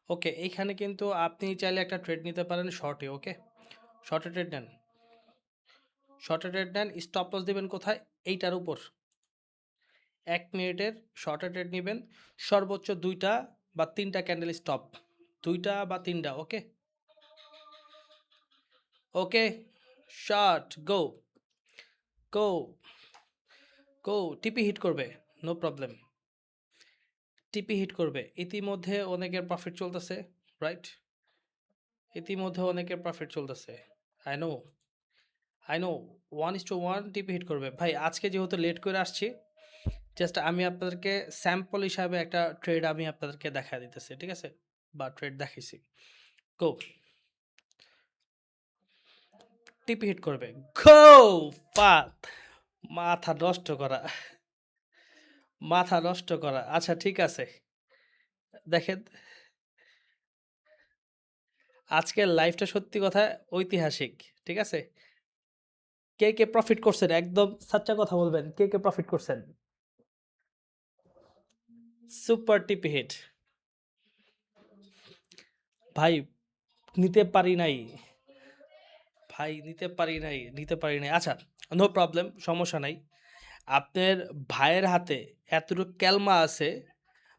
ওকে, এইখানে কিন্তু আপনি চাইলে একটা ট্রেড নিতে পারেন শর্টে। ওকে, শর্টে ট্রেড নেন, শর্টে ট্রেড নেন। স্টপ লস দিবেন কোথায়? এইটার উপর 1 মিনিটের শর্টে ট্রেড নেবেন, সর্বোচ্চ 2টা বা 3টা ক্যান্ডেল স্টপ, 2টা বা 3টা। ওকে ওকে, শর্ট গো গো গো, টিপি হিট করবে, নো প্রবলেম, টিপি হিট করবে। ইতিমধ্যে অনেকের প্রফিট চলতেছে, রাইট? ইতিমধ্যে অনেকের প্রফিট চলতেছে। I know, I know. 1:1 টিপি হিট করবে ভাই। আজকে যেহেতু লেট করে আসছি, জাস্ট আমি আপনাদেরকে স্যাম্পল হিসাবে একটা ট্রেড আমি আপনাদেরকে দেখা দিতেছি, ঠিক আছে? বা ট্রেড দেখাইছি। গো, টিপি হিট করবে, গো পাত, মাথা নষ্ট করা, মাথা নষ্ট করা। আচ্ছা ঠিক আছে, দেখেন আজকের লাইভটা সত্যি কথা ঐতিহাসিক, ঠিক আছে? কে কে প্রফিট করছেন একদম সাচ্চা কথা বলবেন, কে কে প্রফিট করছেন? সুপার টিপি হিট ভাই, নিতে পারি নাই ভাই, নিতে পারি নাই, নিতে পারি নাই। আচ্ছা, নো প্রবলেম, সমস্যা নাই। আপনার ভাইয়ের হাতে এতটুকু ক্যালমা আছে,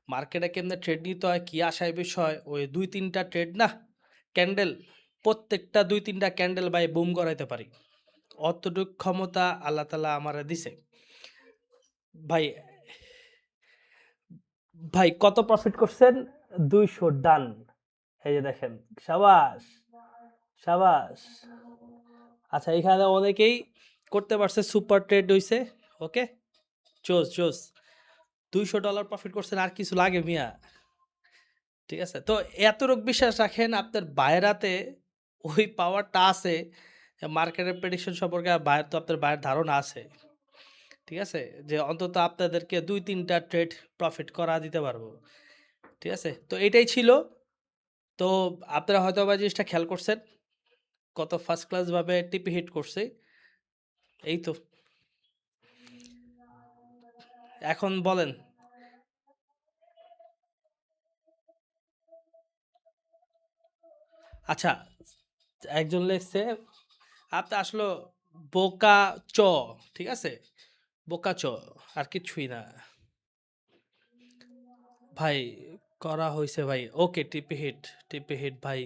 মার্কেটে কেমনে ট্রেড নিতে হয়, কি আশায় বিষয়, ওই 2-3টা ট্রেড না, ক্যান্ডেল, প্রত্যেকটা 2-3টা ক্যান্ডেল ভাই বুম করাইতে পারি। অতটুক ক্ষমতা আল্লাহ তালা আমারে দিছে ভাই। ভাই কত প্রফিট করছেন? 200 ডান। এই যে দেখেন, সাবাস, সাবাস। আচ্ছা, এখানে অনেকেই করতে পারছে, সুপার ট্রেড হইছে। ওকে, চোস চোস, $200 প্রফিট করছেন, আর কিছু লাগে মিয়া? ঠিক আছে, তো এতটুক বিশ্বাস রাখেন আপনার বায়রাতে, ওই পাওয়ারটা আছে। মার্কেটের প্রেডিকশন সম্পর্কে বায়ের তো আপনার বায়ের ধারণা আছে, ঠিক আছে? যে অন্তত আপনাদেরকে 2-3টা ট্রেড প্রফিট করা দিতে পারবো, ঠিক আছে? তো এটাই ছিল। তো আপনারা হয়তো বা জিনিসটা খেয়াল করছেন, কত ফার্স্ট ক্লাস ভাবে টিপি হিট করছে। এই তো, এখন বলেন। আচ্ছা, একজন লেখছে আপনি আসলে বোকা চ, ঠিক আছে? বোকা চ, আর কিছুই না ভাই। করা হয়েছে ভাই। ওকে, টিপি হিট, টিপি হিট ভাই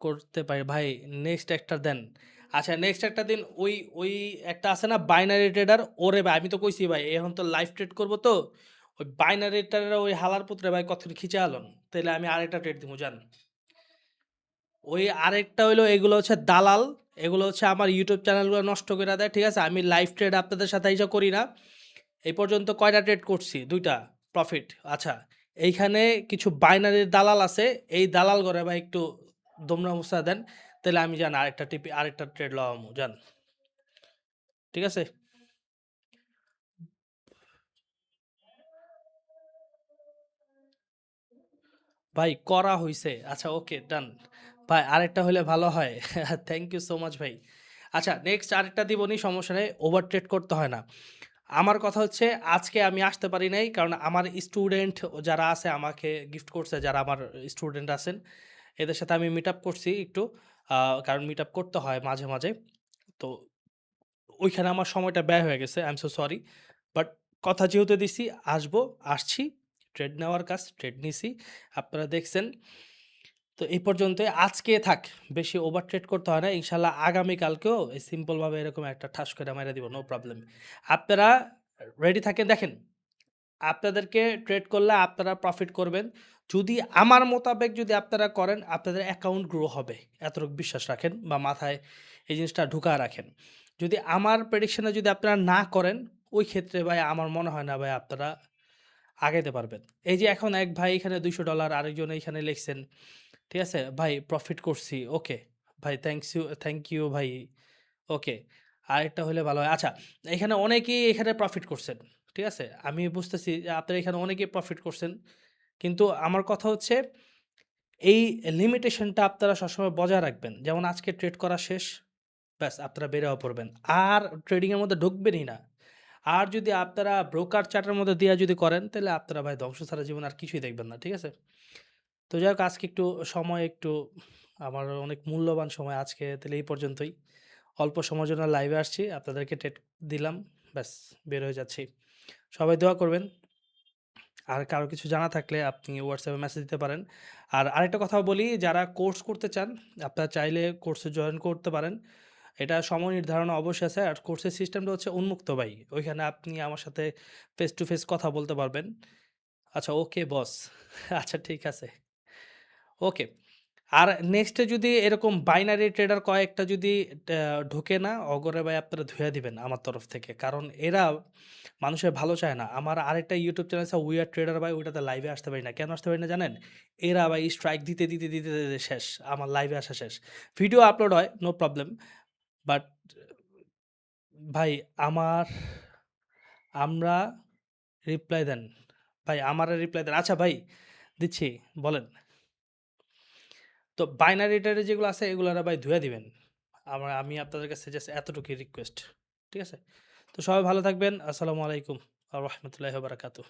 করতে পারি ভাই। নেক্সট একটা দেন। আচ্ছা, নেক্সট একটা দিন। ওই ওই একটা আছে না বাইনারি ট্রেডার, ওরে ভাই আমি তো কইছি ভাই, এখন তো লাইভ ট্রেড করবো তো, ওই বাইনারি ট্রেডার ওই হালার পুত্রে ভাই কত খিচে আলন, তাহলে আমি আরেকটা ট্রেড দিব জান। ওই আরেকটা হইলো, এগুলো হচ্ছে দালাল, এগুলো হচ্ছে আমার ইউটিউব চ্যানেলগুলো নষ্ট করে দেয়, ঠিক আছে? আমি লাইভ ট্রেড আপনাদের সাথে এইসব করি না। এই পর্যন্ত কয়টা ট্রেড করছি? 2টা প্রফিট। আচ্ছা, এইখানে কিছু বাইনারির দালাল আছে, এই দালাল করে ভাই একটু দমরা মুসা দেন, তাহলে আমি জান আরেকটা টিপি আরেকটা ট্রেড লওয়ামু জান, ঠিক আছে? ভাই করা হইছে। আচ্ছা ওকে, ডান। ভাই আরেকটা হলে ভালো হয়। থ্যাংক ইউ সো মাচ ভাই। আচ্ছা, নেক্সট আরেকটা দিবনি, সমস্যা নেই, ওভার ট্রেড করতে হয় না। আমার কথা হচ্ছে আজকে আমি আসতে পারি নাই, কারণ আমার স্টুডেন্ট যারা আছে আমাকে গিফট করছে, যারা আমার স্টুডেন্ট আছেন, এদের সাথে আমি মিট আপ করছি একটু, কারণ মিট আপ করতে হয় মাঝে মাঝে। তো ওইখানে আমার সময়টা ব্যয় হয়ে গেছে, I am so sorry. But কথা যেহেতু দিছি, আসবো, আসছি, ট্রেড নেওয়ার কাজ, ট্রেড নিছি, আপনারা দেখছেন। তো এই পর্যন্তই আজকে থাক, বেশি ওভার ট্রেড করতে হয় না। ইনশাল্লাহ আগামীকালকেও এই সিম্পলভাবে এরকম একটা ঠাস করে মেরে দিব, নো প্রবলেম। আপনারা রেডি থাকেন। দেখেন, আপনাদেরকে ট্রেড করলে আপনারা প্রফিট করবেন, যদি আমার মোতাবেক যদি আপনারা করেন, আপনাদের অ্যাকাউন্ট গ্রো হবে, এতটুকু বিশ্বাস রাখেন বা মাথায় এই জিনিসটা ঢুকা রাখেন। যদি আমার প্রেডিকশনে যদি আপনারা না করেন, ওই ক্ষেত্রে ভাই আমার মনে হয় না ভাই আপনারা আগাইতে পারবেন। এই যে এখন এক ভাই এখানে $200, আরেকজন এইখানে লিখছেন, ঠিক আছে ভাই, প্রফিট করছি। ওকে ভাই, থ্যাংক ইউ ভাই। ওকে, আরেকটা হলে ভালো হয়। আচ্ছা, এখানে অনেকেই এখানে প্রফিট করছেন, ঠিক আছে? আমি বুঝতেছি যে আপনারা এখানে অনেকেই প্রফিট করছেন, কিন্তু আমার কথা হচ্ছে এই লিমিটেশনটা আপনারা সবসময় বজায় রাখবেন। যেমন আজকে ট্রেড করা শেষ, ব্যাস আপনারা বের হয়ে পড়বেন, আর ট্রেডিংয়ের মধ্যে ঢুকবেনই না। আর যদি আপনারা ব্রোকার চার্টের মধ্যে দিয়ে যদি করেন, তাহলে আপনারা ভাই ধ্বংস ছাড়া জীবন আর কিছুই দেখবেন না, ঠিক আছে? তো যাই হোক আজকে একটু সময় একটু আমার অনেক মূল্যবান সময় আজকে তাহলে এই পর্যন্তই। অল্প সময়ের জন্য লাইভে আসছি। আপনাদেরকে দিলাম। ব্যাস বের হয়ে যাচ্ছি। সবাই দোয়া করবেন। আর কারো কিছু জানা থাকলে আপনি WhatsApp এ মেসেজ দিতে পারেন। আর আরেকটা কথা বলি, যারা কোর্স করতে চান, আপনারা চাইলে কোর্সে জয়েন করতে পারেন। এটা সময় নির্ধারণ অবশ্যই আছে। আর কোর্সের সিস্টেমটা হচ্ছে উন্মুক্ত ভাই। ওইখানে আপনি আমার সাথে ফেস টু ফেস কথা বলতে পারবেন। আচ্ছা ওকে বস। আচ্ছা ঠিক আছে। ওকে। আর নেক্সট এ যদি এরকম বাইনারি ট্রেডার কয়েকটা যদি ঢোকে না, অগরে ভাই আপনারা ধুইয়া দিবেন আমার তরফ থেকে। কারণ এরা মানুষের ভালো চায় না। আমার আরেকটা ইউটিউব চ্যানেল আছে উই আর ট্রেডার ভাই, ওইটাতে লাইভে আসতে পারি না। কেন আসতে পারি না জানেন? এরা ভাই স্ট্রাইক দিতে শেষ। আমার লাইভে আসা শেষ। ভিডিও আপলোড হয়, নো প্রবলেম। বাট ভাই আমার আমরা রিপ্লাই দেন। ভাই আমারে রিপ্লাই দেন। আচ্ছা ভাই দিচ্ছি, বলেন। তো বাইনারি ট্রেডে যেগুলো আছে এগুলারে ভাই ধুইয়া দিবেন। আমি আপনাদের কাছে জাস্ট এতটুকুই রিকোয়েস্ট। ঠিক আছে? তো সবাই ভালো থাকবেন। আসসালামু আলাইকুম ওয়া রাহমাতুল্লাহি ওয়া বারাকাতুহু।